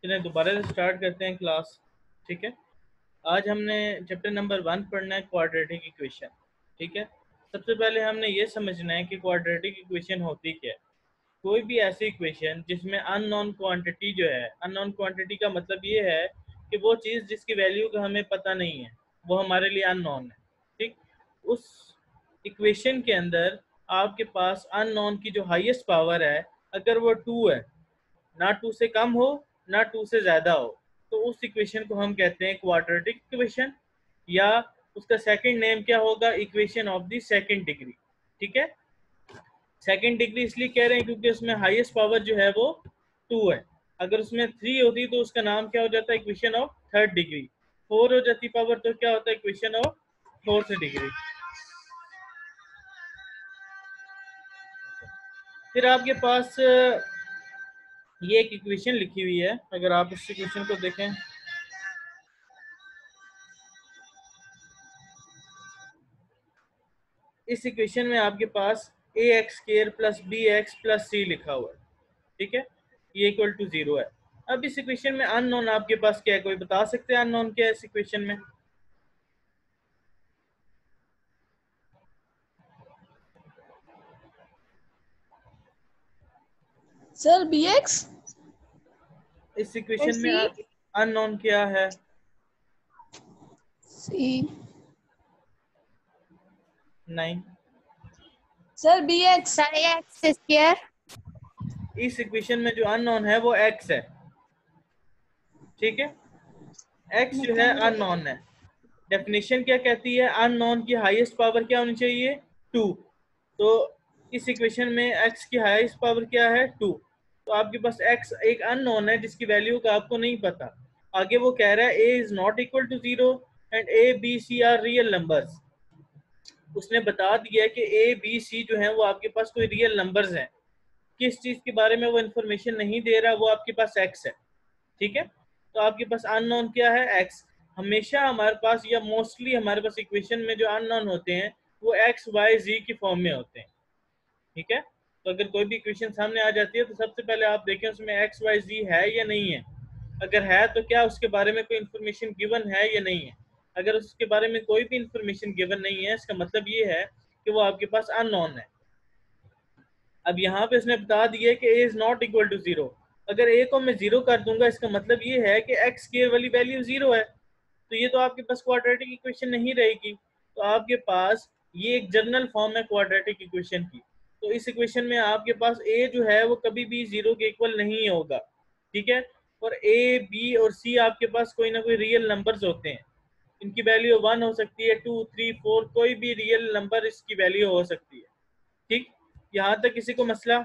चलिए दोबारा से स्टार्ट करते हैं क्लास। ठीक है, आज हमने चैप्टर नंबर 1 पढ़ना है, क्वाड्रेटिक इक्वेशन। ठीक है, सबसे पहले हमने ये समझना है कि क्वाड्रेटिक इक्वेशन होती क्या है। कोई भी ऐसी इक्वेशन जिसमें अननोन क्वांटिटी जो है, अननोन क्वांटिटी का मतलब ये है कि वो चीज़ जिसकी वैल्यू का हमें पता नहीं है वो हमारे लिए अननोन है। ठीक, उस इक्वेशन के अंदर आपके पास अननोन की जो हाईएस्ट पावर है, अगर वो 2 है, ना 2 से कम हो ना 2 से ज़्यादा हो, तो उस इक्वेशन को हम कहते हैं क्वाड्रेटिक इक्वेशन, या उसका सेकंड नेम क्या होगा, equation of the second degree. ठीक है, सेकंड डिग्री इसलिए कह रहे हैं क्योंकि उसमें हाईएस्ट पावर जो है वो 2 है। अगर उसमें 3 होती तो उसका नाम क्या हो जाता है, इक्वेशन ऑफ थर्ड डिग्री। 4 हो जाती पावर तो क्या होता है, इक्वेशन ऑफ फोर्थ डिग्री। फिर आपके पास ये एक इक्वेशन लिखी हुई है, अगर आप इस इक्वेशन को देखें, इस इक्वेशन में आपके पास A X square plus B X plus C लिखा हुआ है। ठीक है, ये इक्वल टू 0 है। अब इस इक्वेशन में अननोन आपके पास क्या है, कोई बता सकते हैं अननोन क्या है इस इक्वेशन में? सर बी एक्स इस इक्वेशन में अननोन क्या है? सी। नहीं, सर बी एक्स स्क्वायर। इस इक्वेशन में जो अननोन है वो x है। ठीक है, x जो है अननोन है। डेफिनेशन क्या कहती है, अननोन की हाईएस्ट पावर क्या होनी चाहिए, 2। तो इस इक्वेशन में x की हाईएस्ट पावर क्या है, 2। तो आपके पास x एक अननोन है जिसकी वैल्यू का आपको नहीं पता। आगे वो कह रहा है a is not equal to 0 and a b c are real numbers. उसने बता दिया है कि a b c जो है वो आपके पास कोई रियल नंबर्स हैं। किस चीज के बारे में वो इन्फॉर्मेशन नहीं दे रहा, वो आपके पास x है। ठीक है, तो आपके पास अननोन क्या है, x। हमेशा हमारे पास या मोस्टली हमारे पास इक्वेशन में जो अननोन होते हैं वो x y z की फॉर्म में होते हैं। ठीक है, तो अगर कोई भी इक्वेशन सामने आ जाती है तो सबसे पहले आप देखें उसमें x y z है या नहीं है। अगर है तो क्या उसके बारे में कोई इन्फॉर्मेशन गिवन है या नहीं है। अगर उसके बारे में कोई भी इन्फॉर्मेशन गिवन नहीं है, इसका मतलब ये है कि वो आपके पास अननोन है। अब यहाँ पे उसने बता दिया कि a is not equal to 0। अगर a को मैं 0 कर दूंगा, इसका मतलब ये है कि x स्क्वायर वाली वैल्यू 0 है, तो ये तो आपके पास क्वाड्रेटिक इक्वेशन नहीं रहेगी। तो आपके पास ये एक जनरल फॉर्म है क्वाड्रेटिक इक्वेशन की। तो इस इक्वेशन में आपके पास a जो है वो कभी भी 0 के इक्वल नहीं होगा। ठीक है, और a b और c आपके पास कोई ना कोई रियल नंबर्स होते हैं। इनकी वैल्यू 1 हो सकती है, 2 3 4, कोई भी रियल नंबर इसकी वैल्यू हो सकती है। ठीक, यहाँ तक किसी को मसला?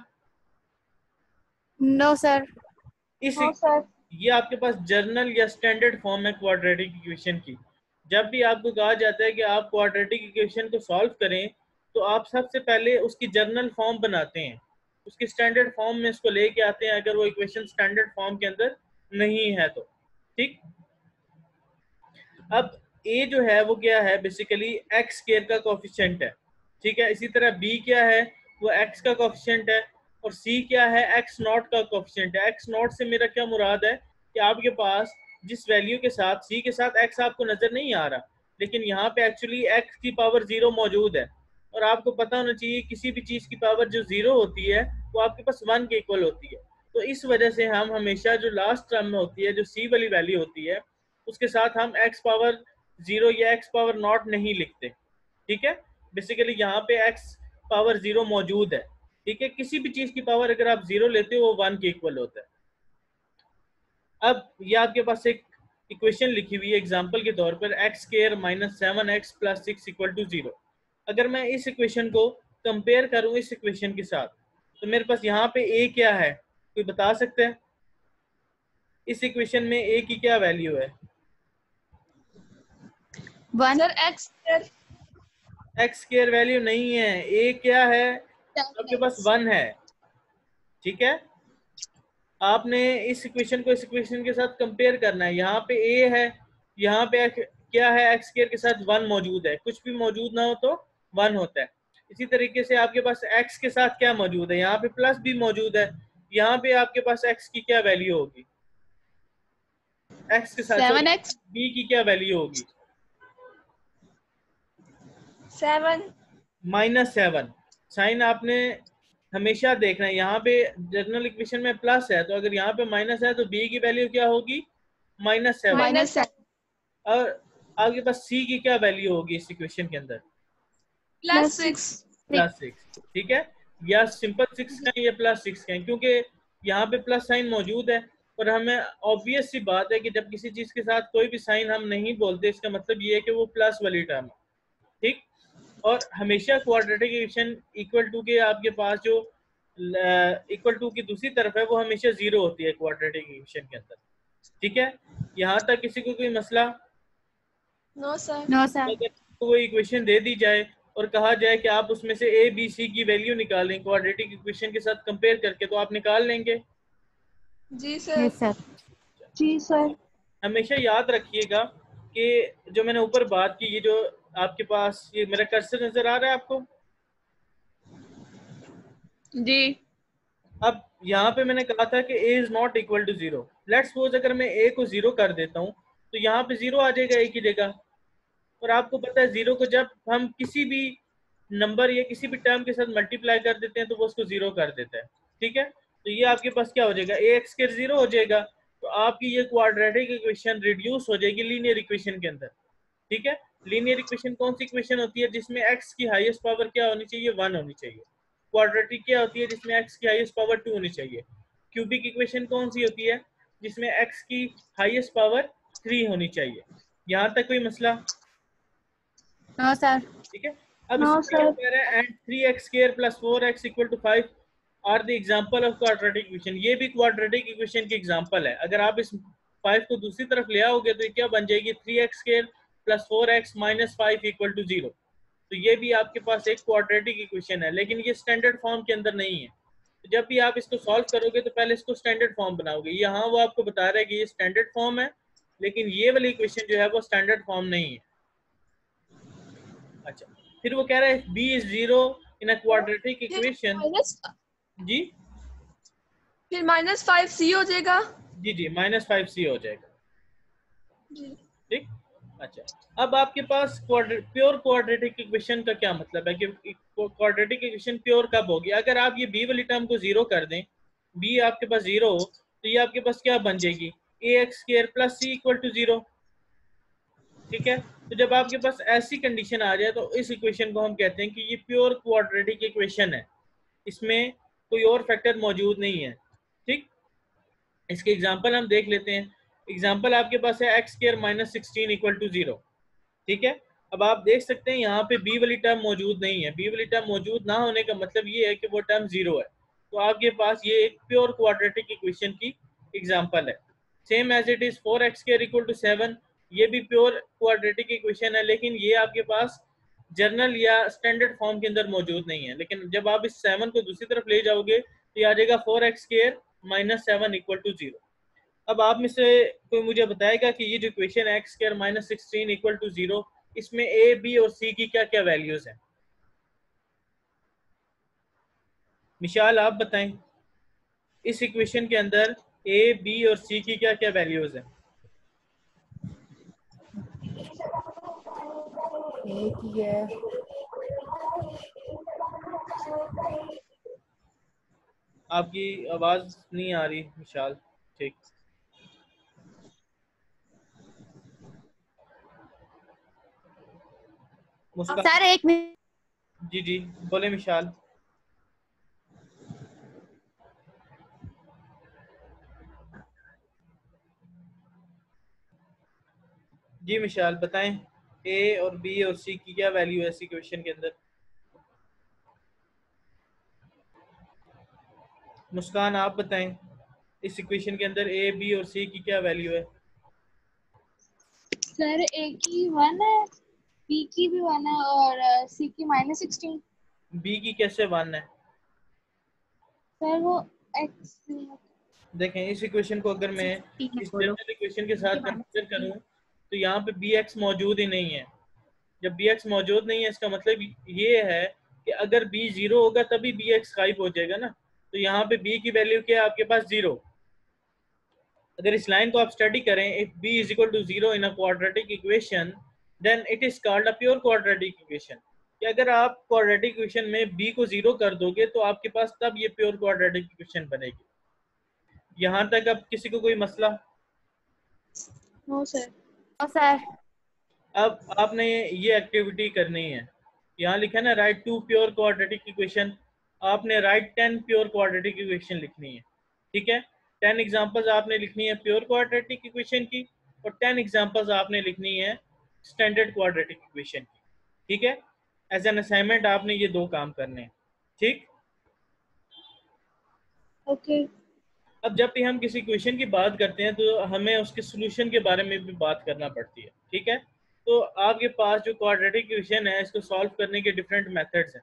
No sir. इस ये आपके पास जर्नल या स्टैंडर्ड फॉर्म है क्वाड्रेटिक इक्वेशन की। जब भी आपको कहा जाता है कि आप क्वाड्रेटिक इक्वेशन को सॉल्व करें, तो आप सबसे पहले उसकी जर्नल फॉर्म बनाते हैं, उसकी स्टैंडर्ड फॉर्म में इसको लेके आते हैं, अगर वो इक्वेशन स्टैंडर्ड फॉर्म के अंदर नहीं है तो। ठीक, अब a जो है वो क्या है, बेसिकली एक्स स्क्वायर का कोफिशिएंट है। ठीक है, इसी तरह b क्या है, वो x का कोफिशिएंट है, और c क्या है, x नॉट का कोफिशिएंट है। x नॉट से मेरा क्या मुराद है कि आपके पास जिस वैल्यू के साथ c के साथ x आपको नजर नहीं आ रहा, लेकिन यहाँ पे एक्चुअली x की पावर 0 मौजूद है। और आपको पता होना चाहिए किसी भी चीज की पावर जो 0 होती है वो आपके पास 1 के इक्वल होती है। तो इस वजह से हम हमेशा जो लास्ट टर्म में होती है, जो c वाली वैल्यू होती है, उसके साथ हम x पावर 0 या x पावर नॉट नहीं लिखते। ठीक है, बेसिकली यहाँ पे x पावर 0 मौजूद है। ठीक है, किसी भी चीज की पावर अगर आप 0 लेते हो वो 1 के इक्वल होता है। अब ये आपके पास एक इक्वेशन लिखी हुई है एग्जांपल के तौर पर, x square minus 7x plus 6 equal to 0। अगर मैं इस इक्वेशन को कंपेयर करूं इस इक्वेशन के साथ, तो मेरे पास यहाँ पे a क्या है, कोई बता सकते हैं? इस इक्वेशन में a की क्या वैल्यू है? सर एक्स स्क्वायर वैल्यू नहीं है, a क्या है, आपके पास 1 है। ठीक है, आपने इस इक्वेशन को इस इक्वेशन के साथ कंपेयर करना है। यहाँ पे a है, यहाँ पे क्या है, एक्स स्क्वायर के साथ 1 मौजूद है। कुछ भी मौजूद ना हो तो 1 होता है। इसी तरीके से आपके पास x के साथ क्या मौजूद है, यहाँ पे प्लस भी मौजूद है। यहाँ पे आपके पास x की क्या वैल्यू होगी? x के साथ 7x b की क्या वैल्यू होगी? 7 -7। साइन आपने हमेशा देखना है, यहाँ पे जनरल इक्वेशन में प्लस है, तो अगर यहाँ पे माइनस है तो b की वैल्यू क्या होगी? -7। -7 और आपके पास c की क्या वैल्यू होगी इस इक्वेशन के अंदर? +6 +6। ठीक है, या सिंपल 6 कहें या +6 कहें, क्योंकि यहाँ पे प्लस साइन मौजूद है। और हमें ऑब्वियस सी बात है कि जब किसी चीज के साथ कोई भी साइन हम नहीं बोलते, इसका मतलब ये है कि वो प्लस वाली टर्म है। ठीक, और हमेशा क्वाड्रेटिक इक्वेशन इक्वल टू के आपके पास जो इक्वल टू की दूसरी तरफ है वो हमेशा 0 होती है क्वाड्रेटिक इक्वेशन के अंदर। ठीक है, यहाँ तक किसी को कोई मसला? नो सर अगर वो इक्वेशन दे दी जाए और कहा जाए कि आप उसमें से ए बी सी की वैल्यू निकालें क्वाड्रेटिक इक्वेशन के साथ कंपेयर करके, तो आप निकाल लेंगे? जी सर जी सर। हमेशा याद रखिएगा कि जो मैंने ऊपर बात की, ये जो आपके पास ये मेरा कर्सर नजर आ रहा है आपको? जी अब यहाँ पे मैंने कहा था कि a is not equal to 0। Let's suppose अगर मैं a को 0 कर देता हूँ तो यहाँ पे 0 आ जाएगा a की जगह। और आपको पता है 0 को जब हम किसी भी नंबर या किसी भी टर्म के साथ मल्टीप्लाई कर देते हैं तो वो उसको 0 कर देता है। ठीक है, तो ये आपके पास क्या हो जाएगा? ax के 0 हो जाएगा। तो आपकी ये क्वाड्रेटिक इक्वेशन रिड्यूस हो जाएगी लीनियर इक्वेशन के अंदर। ठीक है, लीनियर इक्वेशन कौन सी इक्वेशन होती है? जिसमें x की हाईएस्ट पावर क्या होनी चाहिए? 1 होनी चाहिए। क्वाड्रेटिक क्या होती है? जिसमें x की हाईएस्ट पावर 2 होनी चाहिए। क्यूबिक इक्वेशन कौन सी होती है? जिसमें x की हाईएस्ट पावर 3 होनी चाहिए। यहाँ तक कोई मसला? नो सर ठीक है, अब नो इसमें क्या सर। कह रहा है? And 3x² + 4x = 5 are the example of quadratic equation. ये भी क्वाड्रेटिक इक्वेशन की एग्जांपल है। अगर आप इस 5 को दूसरी तरफ ले आओगे तो ये क्या बन जाएगी? 3x² + 4x - 5 = 0। तो ये भी आपके पास एक क्वाड्रेटिक इक्वेशन है, लेकिन ये स्टैंडर्ड फॉर्म के अंदर नहीं है। तो जब भी आप इसको सॉल्व करोगे तो पहले इसको स्टैंडर्ड फॉर्म बनाओगे। यहाँ वो आपको बता रहा है कि ये स्टैंडर्ड फॉर्म है, लेकिन ये वाली इक्वेशन जो है वो स्टैंडर्ड फॉर्म नहीं है। अच्छा, फिर वो कह रहा है b is 0 in a quadratic equation. जी फिर -5c हो जाएगा। जी जी, -5c हो जाएगा। जी ठीक, अच्छा, अब आपके पास प्योर क्वाड्रेटिक इक्वेशन का क्या मतलब है कि क्वाड्रेटिक इक्वेशन प्योर कब होगी? अगर आप ये b वाली टर्म को 0 कर दें, b आपके पास 0 हो, तो ये आपके पास क्या बन जाएगी? ax² + c = 0। ठीक है, तो जब आपके पास ऐसी कंडीशन आ जाए तो इस इक्वेशन को हम कहते हैं कि ये प्योर क्वाड्रेटिक इक्वेशन है, इसमें कोई और फैक्टर मौजूद नहीं है। ठीक, इसके एग्जांपल हम देख लेते हैं। एग्जांपल आपके पास है x² - 16 = 0। ठीक है, अब आप देख सकते हैं यहाँ पे b वाली टर्म मौजूद नहीं है। b वाली टर्म मौजूद ना होने का मतलब ये है कि वो टर्म 0 है। तो आपके पास ये एक प्योर क्वाड्रेटिक इक्वेशन की एग्जांपल है। Same as it is 4x² = 7, ये भी प्योर क्वाड्रेटिक इक्वेशन है, लेकिन ये आपके पास जर्नल या स्टैंडर्ड फॉर्म के अंदर मौजूद नहीं है। लेकिन जब आप इस 7 को दूसरी तरफ ले जाओगे तो ये आ जाएगा 4x² - 7 = 0। अब आप में से कोई मुझे बताएगा कि ये जो इक्वेशन है x² - 16 = 0, इसमें a, b और c की क्या क्या वैल्यूज हैं? मिशाल आप बताएं, इस इक्वेशन के अंदर a, b और c की क्या क्या वैल्यूज हैं? एक ही है। आपकी आवाज नहीं आ रही मिशाल। ठीक, मुस्कान। सर एक मिनट। जी जी, बोले मिशाल। जी मिशाल बताएं, a और b और c की क्या वैल्यू है इस इक्वेशन के अंदर? मुस्कान आप बताएं, इस इक्वेशन के अंदर a, b और c की क्या वैल्यू है? सर ए की 1 है, बी की भी 1 है और सी की -16। b की कैसे 1 है? सर वो एक्स देखें, इस इक्वेशन को अगर मैं इस जनरल इक्वेशन के साथ कंसीडर करूं तो यहाँ पे bx मौजूद ही नहीं है। जब bx मौजूद नहीं है इसका मतलब ये है कि अगर b 0 होगा तभी bx गायब हो जाएगा ना। तो यहाँ पे b की वैल्यू क्या है आपके पास? 0। अगर इस लाइन को आप स्टडी करें, if b is equal to 0 in a quadratic equation then it is called a pure quadratic equation. कि अगर आप क्वाड्रेटिक इक्वेशन में b को 0 कर दोगे तो आपके पास तब ये प्योर क्वाड्रेटिक इक्वेशन बनेगी। यहाँ तक अब किसी को कोई मसला? No sir. No sir. अब आपने ये एक्टिविटी करनी है। यहाँ लिखा है ना राइट 2 प्योर क्वाड्रेटिक इक्वेशन, आपने राइट 10 प्योर क्वाड्रेटिक इक्वेशन लिखनी है। ठीक है, 10 एग्जांपल्स आपने लिखनी है प्योर क्वाड्रेटिक इक्वेशन की और 10 एग्जांपल्स आपने लिखनी है स्टैंडर्ड क्वाड्रेटिक इक्वेशन की। ठीक है, एज एन असाइनमेंट आपने ये 2 काम करने हैं। ठीक, ओके। अब जब भी हम किसी क्वेश्चन की बात करते हैं तो हमें उसके सोल्यूशन के बारे में भी बात करना पड़ती है। ठीक है, तो आपके पास जो क्वाड्रेटिक इक्वेशन है इसको सॉल्व करने के डिफरेंट मेथड्स हैं।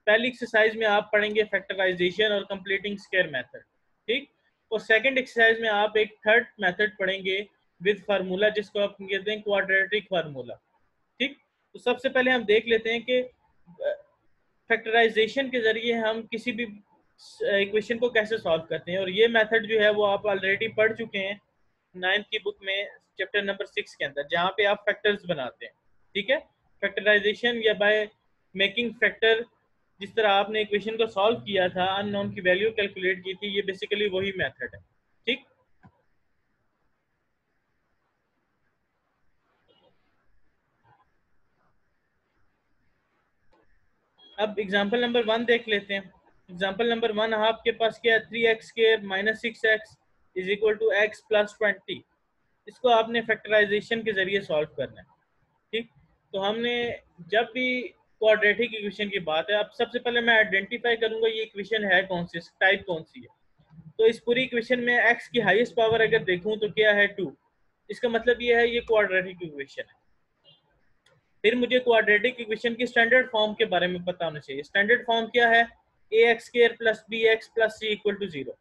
पहली एक्सरसाइज में आप पढ़ेंगे फैक्टराइजेशन और कंप्लीटिंग स्क्वायर मेथड। ठीक, और सेकंड एक्सरसाइज में आप एक थर्ड मेथड पढ़ेंगे विद फार्मूला, जिसको आप कहते हैं क्वाड्रेटिक फार्मूला। ठीक, तो सबसे पहले हम देख लेते हैं कि फैक्टराइजेशन के जरिए हम किसी भी इक्वेशन को कैसे सॉल्व करते हैं, और ये मेथड जो है वो आप ऑलरेडी पढ़ चुके हैं 9th की बुक में चैप्टर नंबर 6 के अंदर, जहाँ पे आप फैक्टर्स बनाते हैं। ठीक है, फैक्टराइजेशन या बाय मेकिंग फैक्टर, जिस तरह आपने इक्वेशन को सॉल्व किया था, अननोन की वैल्यू कैलकुलेट की थी, ये बेसिकली वही मेथड है। ठीक, अब एग्जांपल नंबर 1 देख लेते हैं। एग्जांपल नंबर 1 आपके पास क्या है, 3x² - 6x is equal to x + 20। इसको आपने फैक्टराइजेशन के जरिए सॉल्व करना है। ठीक, तो हमने जब भी क्वाड्रेटिक इक्वेशन की बात है, अब सबसे पहले मैं आइडेंटिफाई करूंगा ये इक्वेशन है कौन सी, टाइप कौन सी है। तो इस पूरी इक्वेशन में x की हाईएस्ट पावर अगर देखूं तो क्या है, 2। इसका मतलब ये है ये क्वाड्रेटिक इक्वेशन है। फिर मुझे क्वाड्रेटिक इक्वेशन की स्टैंडर्ड फॉर्म के बारे में पता होना चाहिए। स्टैंडर्ड फॉर्म क्या है, ax² + bx + c = 0।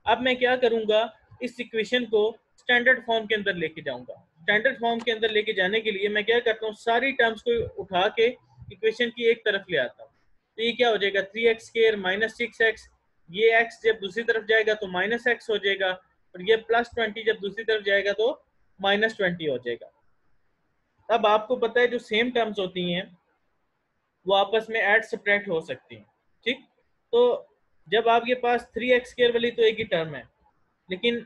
अब मैं क्या करूंगा, इस इक्वेशन को स्टैंडर्ड फॉर्म के अंदर लेके जाऊंगा। स्टैंडर्ड फॉर्म के अंदर लेके जाने के लिए मैं क्या करता हूँ, सारी टर्म्स को उठा के इक्वेशन की एक तरफ ले आता हूँ। तो ये क्या हो जाएगा, 3x² - 6x, ये x जब दूसरी तरफ जाएगा तो -x हो जाएगा, और ये +20 जब दूसरी तरफ जाएगा तो -20 हो जाएगा। अब आपको पता है जो सेम टर्म्स होती हैं वो आपस में ऐड सब्ट्रैक्ट हो सकती हैं। ठीक, तो जब आपके पास 3x² वाली तो एक ही टर्म है, लेकिन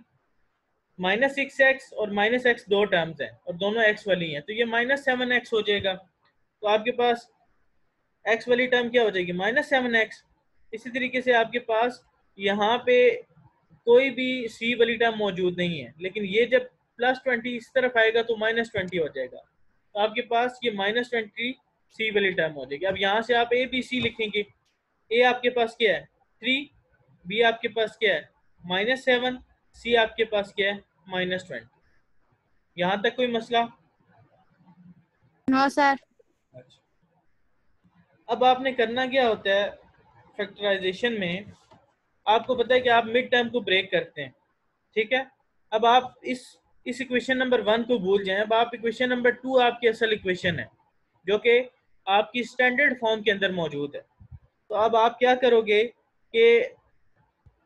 -6x और -x 2 टर्म्स हैं और दोनों x वाली हैं, तो ये -7x हो जाएगा। तो आपके पास x वाली टर्म क्या हो जाएगी, -7x। इसी तरीके से आपके पास यहाँ पे कोई भी c वाली टर्म मौजूद नहीं है, लेकिन ये जब +20 इस तरफ आएगा तो -20 हो जाएगा। तो आपके पास ये -20 c वाली टर्म हो जाएगी। अब यहाँ से आप a b c लिखेंगे। a आपके पास क्या है, 3, b आपके पास क्या है, -7, c आपके पास क्या है, -20। यहाँ तक कोई मसला? No sir. अच्छा, अब आपने करना क्या होता है फैक्टराइजेशन में, आपको पता है कि आप मिड टर्म को ब्रेक करते हैं। ठीक है, अब आप इस इक्वेशन नंबर 1 को भूल जाएं। अब आप इक्वेशन नंबर 2 आपकी असल इक्वेशन है जो कि आपकी स्टैंडर्ड फॉर्म के अंदर मौजूद है। तो अब आप क्या करोगे कि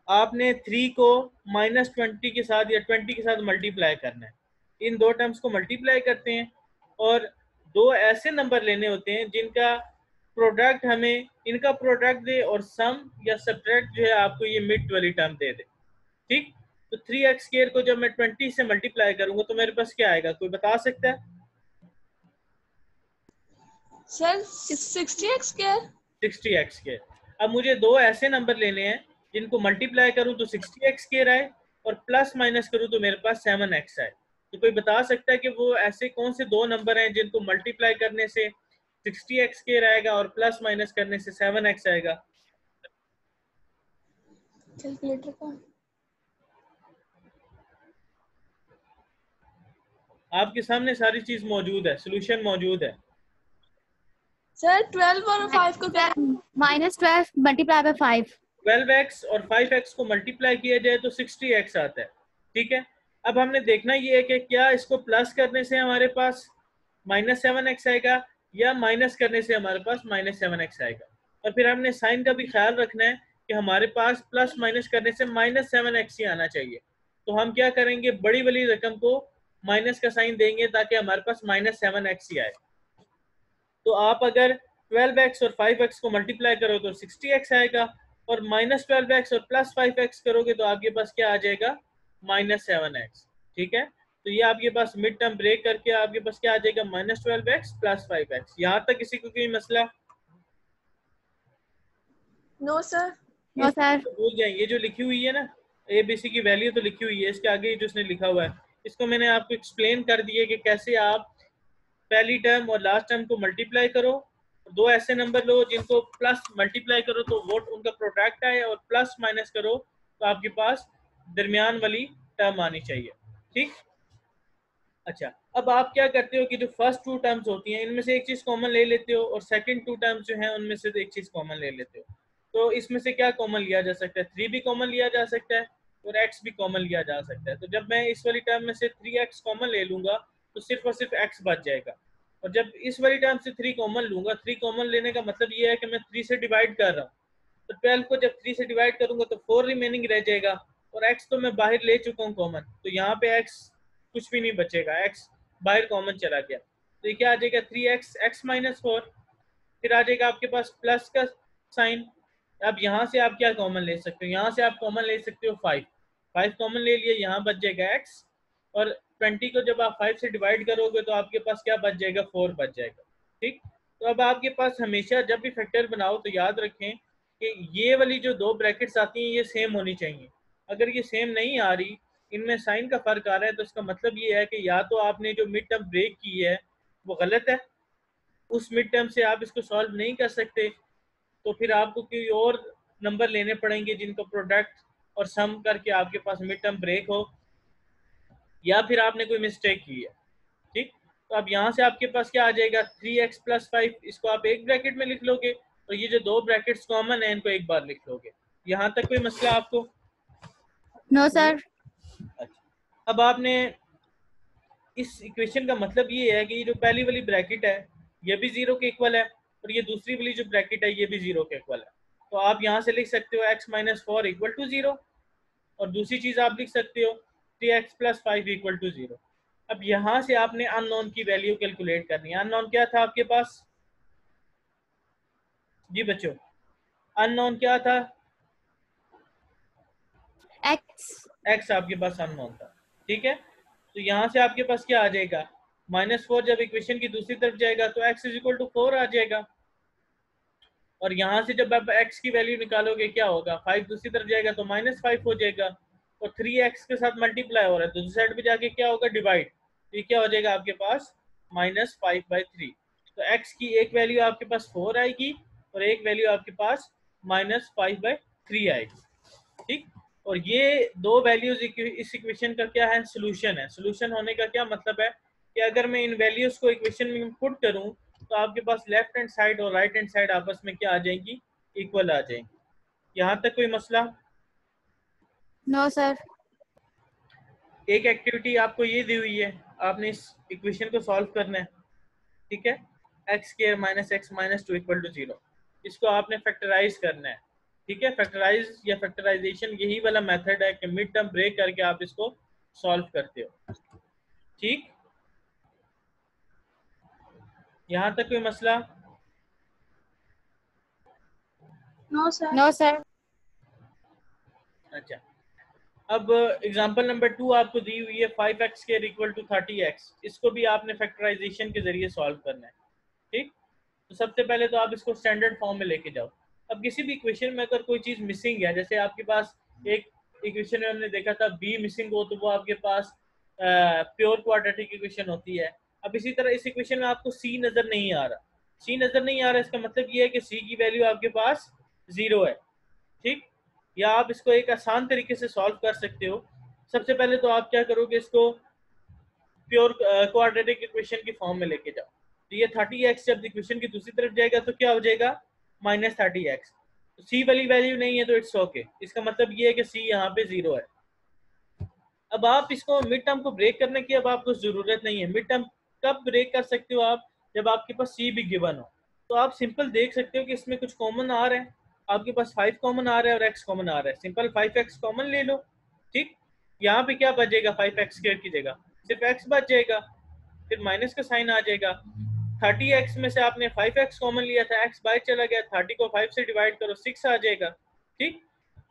आपने 3 को -20 के साथ या 20 के साथ मल्टीप्लाई करना है। इन 2 टर्म्स को मल्टीप्लाई करते हैं और 2 ऐसे नंबर लेने होते हैं जिनका प्रोडक्ट हमें इनका प्रोडक्ट दे और सम या सब्ट्रैक्ट जो है आपको ये मिड वाली टर्म दे दे। ठीक, तो 3x² को जब मैं 20 से मल्टीप्लाई करूंगा तो मेरे पास क्या आएगा, कोई बता सकता है? Sir 60x²। 60x²। अब मुझे 2 ऐसे नंबर लेने हैं जिनको मल्टीप्लाई करूं तो 60x² आए और प्लस माइनस करूं तो मेरे पास 7x आए। तो कोई बता सकता है कि वो ऐसे कौन से 2 नंबर हैं जिनको मल्टीप्लाई करने से 60x² आएगा और प्लस माइनस करने से 7x आएगा? कैलकुलेटर का आपके सामने सारी चीज मौजूद है, सोल्यूशन मौजूद है। सर 12 और 5 को क्या, -12 × 5। 12x और 5x को मल्टीप्लाई किया जाए तो 60x आता है। ठीक है, अब हमने देखना ये है कि क्या इसको प्लस करने से हमारे पास -7x आएगा या माइनस करने से हमारे पास -7x आएगा। और फिर हमने साइन का भी ख्याल रखना है कि हमारे पास प्लस माइनस करने से -7x ही आना चाहिए। तो हम क्या करेंगे, बड़ी वाली रकम को माइनस का साइन देंगे ताकि हमारे पास -7x ही आए। तो आप अगर 12x और 5x को मल्टीप्लाई करो तो 60x आएगा, और -12x और +5x करोगे तो आपके पास क्या आ जाएगा, -7x। ठीक है, तो ये आपके पास मिड टर्म ब्रेक करके आपके पास क्या आ जाएगा, -12x + 5x। यहाँ तक किसी को कोई मसला? No sir. No sir. भूल जाए, ये जो लिखी हुई है ना ABC की वैल्यू तो लिखी हुई है, इसके आगे जो उसने लिखा हुआ है इसको मैंने आपको एक्सप्लेन कर दिया कि कैसे आप पहली टर्म और लास्ट टर्म को मल्टीप्लाई करो, दो ऐसे नंबर लो जिनको प्लस मल्टीप्लाई करो तो वो उनका प्रोडक्ट आए, और प्लस माइनस करो तो आपके पास दरमियान वाली टर्म आनी चाहिए। ठीक, अच्छा, अब आप क्या करते हो कि जो फर्स्ट टू टर्म्स होती हैं इनमें से एक चीज कॉमन ले लेते हो, और सेकंड टू टर्म्स जो हैं उनमें से एक चीज कॉमन ले लेते हो। तो इसमें से क्या कॉमन लिया जा सकता है, 3 भी कॉमन लिया जा सकता है और x भी कॉमन लिया जा सकता है। तो जब मैं इस वाली टर्म में से 3x कॉमन ले लूंगा तो सिर्फ और सिर्फ x बच जाएगा, और जब इस वाली टर्म से 3 कॉमन लूंगा, 3 कॉमन लेने का मतलब ये है कि मैं 3 से डिवाइड कर रहा हूँ, तो 12 को जब 3 से डिवाइड करूंगा तो 4 रिमेनिंग रह जाएगा, और x तो मैं बाहर ले चुका हूँ कॉमन, तो यहाँ पे x कुछ भी नहीं बचेगा, x बाहर कॉमन चला गया, तो ये क्या आ जाएगा, 3x x - 4। फिर आ जाएगा आपके पास प्लस का साइन। अब यहाँ से आप क्या कॉमन ले सकते हो, यहाँ से आप कॉमन ले सकते हो 5 कॉमन ले लिए, यहाँ बच जाएगा x, और 20 को जब आप 5 से डिवाइड करोगे तो आपके पास क्या बच जाएगा, 4 बच जाएगा। ठीक, तो अब आपके पास हमेशा जब भी फैक्टर बनाओ तो याद रखें कि ये वाली जो दो ब्रैकेट्स आती हैं ये सेम होनी चाहिए। अगर ये सेम नहीं आ रही, इनमें साइन का फर्क आ रहा है, तो इसका मतलब ये है कि या तो आपने जो मिड टर्म ब्रेक की है वो गलत है, उस मिड टर्म से आप इसको सॉल्व नहीं कर सकते, तो फिर आपको कोई और नंबर लेने पड़ेंगे जिनका प्रोडक्ट और सम करके आपके पास मिड टर्म ब्रेक हो, या फिर आपने कोई मिस्टेक की है। ठीक, तो अब यहाँ से आपके पास क्या आ जाएगा, 3x + 5, इसको आप एक ब्रैकेट में लिख लोगे, और ये जो दो ब्रैकेट्स कॉमन है इनको एक बार लिख लोगे। यहाँ तक कोई मसला आपको? No sir. अच्छा, अब आपने इस इक्वेशन का मतलब ये है कि ये जो पहली वाली ब्रैकेट है ये भी 0 के इक्वल है, और ये दूसरी वाली जो ब्रैकेट है ये भी 0 के इक्वल है। तो आप यहाँ से लिख सकते हो x - 4 = 0, और दूसरी चीज आप लिख सकते हो 3x + 5 = 0। अब यहाँ से आपने अननोन की वैल्यू कैलकुलेट करनी है। अननोन क्या था आपके पास जी बच्चों, अननोन क्या था, x आपके पास अननोन था। ठीक है, तो यहाँ से आपके पास क्या आ जाएगा, -4 जब इक्वेशन की दूसरी तरफ जाएगा तो x = 4 आ जाएगा, और यहाँ से जब आप x की वैल्यू निकालोगे क्या होगा, 5 दूसरी तरफ जाएगा तो -5 हो जाएगा, और 3x के साथ मल्टीप्लाई हो रहा है तो दूसरी साइड पे जाके क्या होगा, डिवाइड, तो ये क्या हो जाएगा आपके पास -5/3। तो x की एक वैल्यू आपके पास 4 आएगी और एक वैल्यू आपके पास -5/3 आएगी। ठीक, और ये दो वैल्यूज इस इक्वेशन का क्या है, सोल्यूशन है। सोल्यूशन होने का क्या मतलब है कि अगर मैं इन वैल्यूज को इक्वेशन में पुट करूं तो आपके पास लेफ्ट हैंड साइड और राइट हैंड साइड आपस में क्या आ जाएंगी, इक्वल आ जाएंगी। यहाँ तक कोई मसला? No sir. एक एक्टिविटी आपको ये दी हुई है, आपने इस इक्वेशन को सॉल्व करना है। ठीक है, x² - x - 2 = 0, इसको आपने फैक्टराइज करना है। ठीक है, फैक्टराइज या फैक्टराइजेशन यही वाला मेथड है कि मिड टर्म ब्रेक करके आप इसको सॉल्व करते हो। ठीक, यहाँ तक कोई मसला? No sir. No sir. अच्छा, अब एग्जांपल नंबर 2 आपको दी हुई है 5x² = 30x, इसको भी आपने फैक्टराइजेशन के जरिए सॉल्व करना है। ठीक, तो सबसे पहले तो आप इसको स्टैंडर्ड फॉर्म में लेके जाओ। अब किसी भी इक्वेशन में अगर कोई चीज़ मिसिंग है, जैसे आपके पास एक इक्वेशन में हमने देखा था b मिसिंग हो तो वो आपके पास प्योर क्वाड्रेटिक इक्वेशन होती है। अब इसी तरह इस इक्वेशन में आपको c नज़र नहीं आ रहा, c नज़र नहीं आ रहा, इसका मतलब ये है कि c की वैल्यू आपके पास 0 है। ठीक, या आप इसको एक आसान तरीके से सॉल्व कर सकते हो। सबसे पहले तो आप क्या करोगे, इसको प्योर क्वाड्रेटिक इक्वेशन की फॉर्म में लेके जाओ, तो ये 30x जब इक्वेशन की दूसरी तरफ जाएगा तो क्या हो जाएगा, -30x। तो c वाली वैल्यू नहीं है तो इट्स ओके, इसका मतलब ये है कि c यहाँ पे 0 है। अब आप इसको मिड टर्म को ब्रेक करने की अब आपको जरूरत नहीं है। मिड टर्म कब ब्रेक कर सकते हो आप, जब आपके पास c भी गिवन हो। तो आप सिंपल देख सकते हो कि इसमें कुछ कॉमन आ रहा है, आपके पास 5 कॉमन आ रहा है और x कॉमन आ रहा है, सिंपल 5x कॉमन ले लो। ठीक, यहाँ पे क्या बचेगा 5x² की जगह सिर्फ x बच जाएगा, फिर माइनस का साइन आ जाएगा। 30x में से आपने 5x कॉमन लिया था, x बाहर चला गया, 30 को 5 से डिवाइड करो 6 आ जाएगा। ठीक,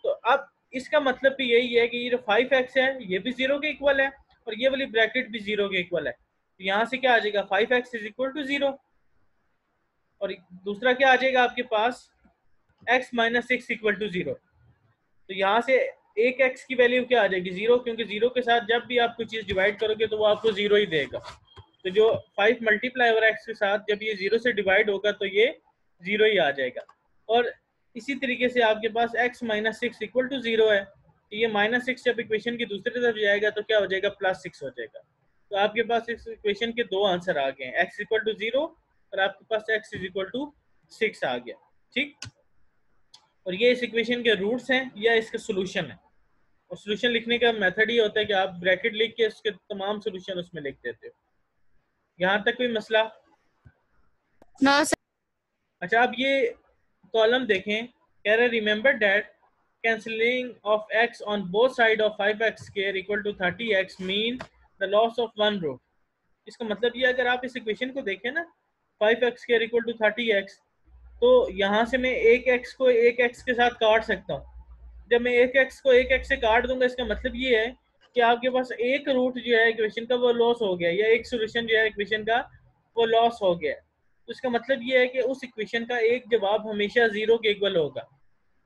तो अब इसका मतलब भी यही है कि ये जो 5x है ये भी 0 के इक्वल है और ये वाली ब्रैकेट भी 0 के इक्वल है। तो यहाँ से क्या आ जाएगा 5x इज इक्वल टू 0, और दूसरा क्या आ जाएगा आपके पास x माइनस 6 इक्वल टू 0। तो यहाँ से एक x की वैल्यू क्या आ जाएगी 0, क्योंकि 0 के साथ जब भी आप कोई चीज़ डिवाइड करोगे तो वो आपको 0 ही देगा। तो जो 5 मल्टीप्लाई ओवर x के साथ जब ये 0 से डिवाइड होगा तो ये 0 ही आ जाएगा। और इसी तरीके से आपके पास x माइनस 6 इक्वल टू 0 है, तो ये माइनस 6 जब इक्वेशन की दूसरी तरफ जाएगा तो क्या हो जाएगा प्लस 6 हो जाएगा। तो आपके पास इस इक्वेशन के दो आंसर आ गए हैं, x इक्वल टू 0 और आपके पास x इज इक्वल टू 6 आ गया। ठीक, और ये इस इक्वेशन के रूट्स हैं या इसका सोल्यूशन है। और सोल्यूशन लिखने का मेथड ये होता है कि आप ब्रैकेट लिख के उसके तमाम सोल्यूशन उसमें लिख देते हो। यहाँ तक कोई मसला? No sir. अच्छा, अब ये कॉलम देखें, कह रहे remember that cancelling of x on both side of 5x² equal to 30x mean the loss of one root. इसका मतलब ये अगर आप इस इक्वेशन को देखें ना 5x² इक्वल टू 30x, तो यहाँ से मैं एक x को एक x के साथ काट सकता हूँ। जब मैं एक x को एक x से काट दूंगा इसका मतलब ये है कि आपके पास एक रूट जो है इक्वेशन का वो लॉस हो गया, या एक सोल्यूशन जो है इक्वेशन का वो लॉस हो गया। तो इसका मतलब ये है कि उस इक्वेशन का एक जवाब हमेशा 0 के इक्वल होगा।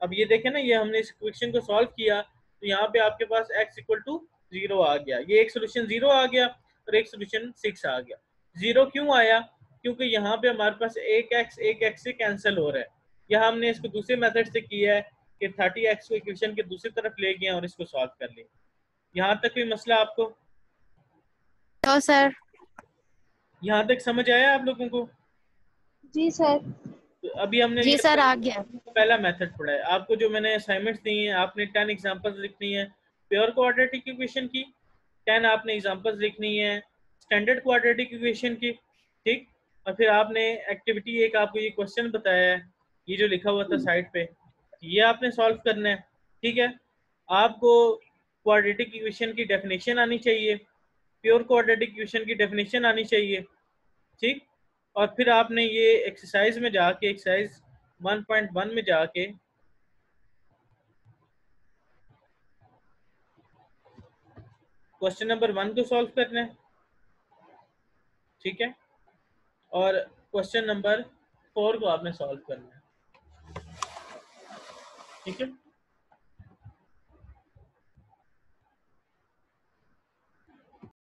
अब ये देखें ना, ये हमने इस इक्वेशन को सॉल्व किया तो यहाँ पे आपके पास x इक्वल टू 0 आ गया, ये एक सोल्यूशन 0 आ गया और एक सोल्यूशन 6 आ गया। 0 क्यों आया? क्योंकि यहाँ पे हमारे पास एक x से कैंसिल हो रहा है। यहाँ हमने इसको दूसरे मेथड से किया है कि 30x को इक्वेशन के दूसरी तरफ ले गए और इसको सॉल्व कर लिया। यहाँ तक कोई मसला आपको? No sir. यहाँ तक समझ आया आप लोगों को? जी सर। तो अभी हमने जी ये सर आ गया। पहला मेथड पढ़ा है। आपको जो मैंने असाइनमेंट्स दी हैं, आपने 10 एग्जांपल्स लिखनी है प्योर क्वाड्रेटिक इक्वेशन की, 10 आपने एग्जांपल्स लिखनी है स्टैंडर्ड क्वाड्रेटिक इक्वेशन की। ठीक, और फिर आपने एक्टिविटी एक आपको ये क्वेश्चन बताया है, ये जो लिखा हुआ था साइड पे, ये आपने सॉल्व करना है। ठीक है, आपको क्वाड्रेटिक इक्वेशन की डेफिनेशन आनी चाहिए, प्योर क्वाड्रेटिक इक्वेशन की डेफिनेशन आनी चाहिए। ठीक, और फिर आपने ये एक्सरसाइज में जाके एक्सरसाइज 1.1 में जाके क्वेश्चन नंबर 1 को सॉल्व करना है। ठीक है, और क्वेश्चन नंबर 4 को आपने सॉल्व करना है। ठीक है।